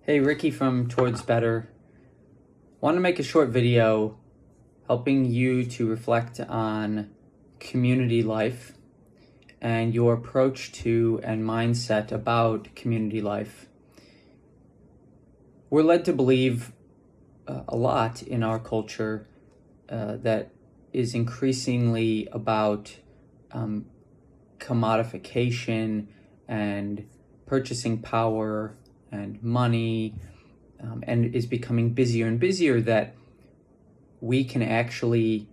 Hey, Ricky from Towards Better. Want to make a short video helping you to reflect on community life and your approach to and mindset about community life. We're led to believe a lot in our culture that is increasingly about commodification and purchasing power and money, and is becoming busier and busier, that we can actually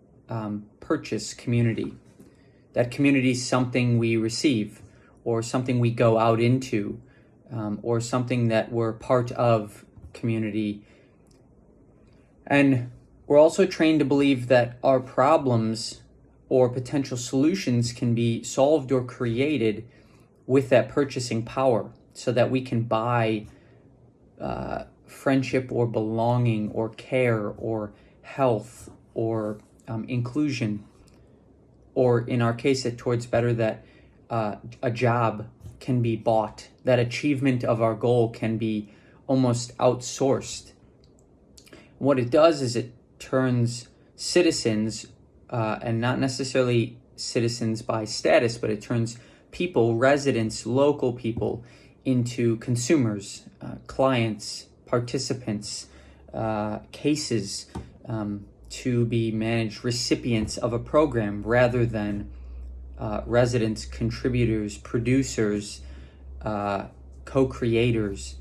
purchase community. That community is something we receive, or something we go out into, or something that we're part of community. And we're also trained to believe that our problems or potential solutions can be solved or created with that purchasing power, so that we can buy friendship or belonging or care or health or inclusion, or in our case at Towards Better, that a job can be bought, that achievement of our goal can be almost outsourced. What it does is it turns citizens, and not necessarily citizens by status, but it turns people, residents, local people, into consumers, clients, participants, cases, to be managed recipients of a program, rather than residents, contributors, producers, co-creators.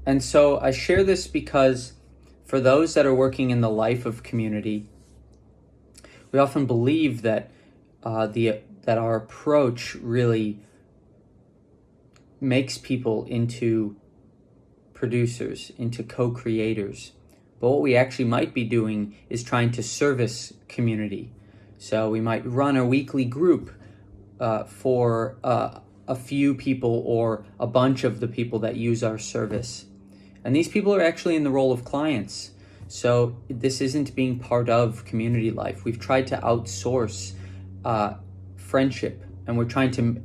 And so I share this because for those that are working in the life of community, we often believe that that our approach really makes people into producers, into co-creators. But what we actually might be doing is trying to service community. So we might run a weekly group for a few people or a bunch of the people that use our service. And these people are actually in the role of clients. So this isn't being part of community life. We've tried to outsource friendship, and we're trying to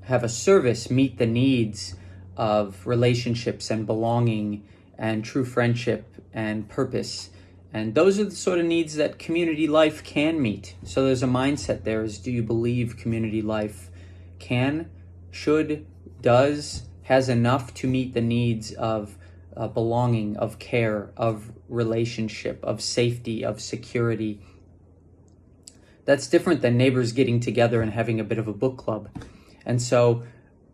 have a service meet the needs of relationships and belonging and true friendship and purpose. And those are the sort of needs that community life can meet. So there's a mindset there: is, do you believe community life can, should, does, has enough to meet the needs of belonging, of care, of relationship, of safety, of security? That's different than neighbors getting together and having a bit of a book club. And so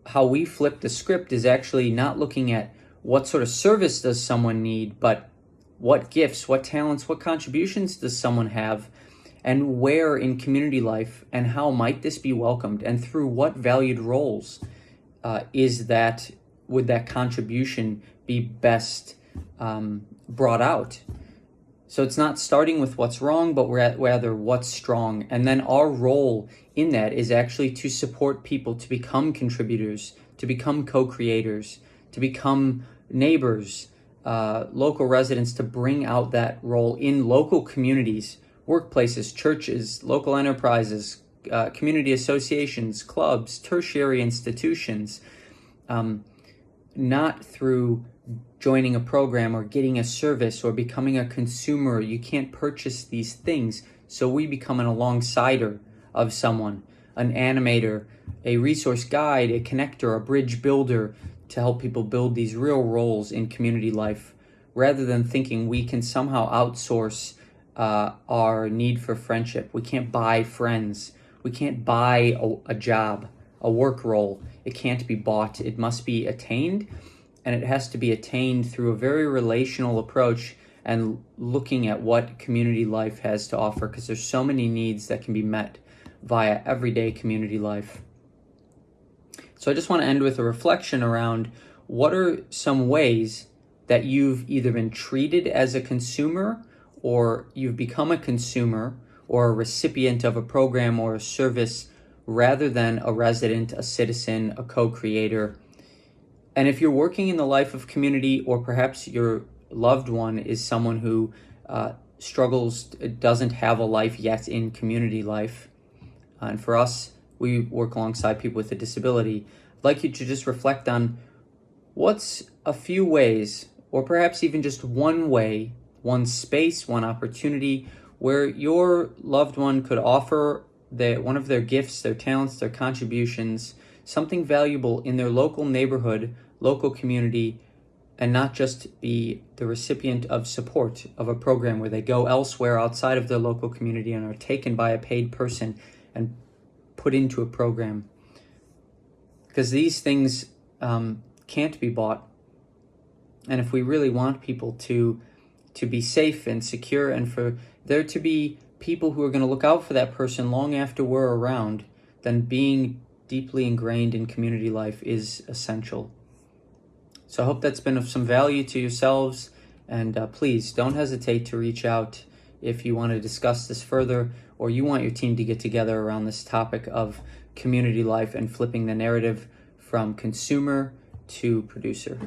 how we flip the script is actually not looking at what sort of service does someone need, but what gifts, what talents, what contributions does someone have, and where in community life, and how might this be welcomed, and through what valued roles would that contribution be best brought out. So it's not starting with what's wrong, but rather what's strong. And then our role in that is actually to support people to become contributors, to become co-creators, to become neighbors, local residents, to bring out that role in local communities, workplaces, churches, local enterprises, community associations, clubs, tertiary institutions, not through joining a program or getting a service or becoming a consumer. You can't purchase these things. So we become an alongside-er of someone, an animator, a resource guide, a connector, a bridge builder, to help people build these real roles in community life, rather than thinking we can somehow outsource our need for friendship. We can't buy friends. We can't buy a job, a work role. It can't be bought. It must be attained. And it has to be attained through a very relational approach and looking at what community life has to offer, because there's so many needs that can be met via everyday community life. So I just want to end with a reflection around what are some ways that you've either been treated as a consumer, or you've become a consumer or a recipient of a program or a service, rather than a resident, a citizen, a co-creator. And if you're working in the life of community, or perhaps your loved one is someone who struggles, doesn't have a life yet in community life, and for us, we work alongside people with a disability, I'd like you to just reflect on What's a few ways, or perhaps even just one way, one space, one opportunity where your loved one could offer one of their gifts, their talents, their contributions, something valuable in their local neighborhood, local community, and not just be the recipient of support of a program where they go elsewhere outside of their local community and are taken by a paid person and put into a program? Because these things can't be bought. And if we really want people to be safe and secure, and for there to be people who are going to look out for that person long after we're around, then being deeply ingrained in community life is essential. So I hope that's been of some value to yourselves, and please don't hesitate to reach out if you want to discuss this further, or you want your team to get together around this topic of community life and flipping the narrative from consumer to producer.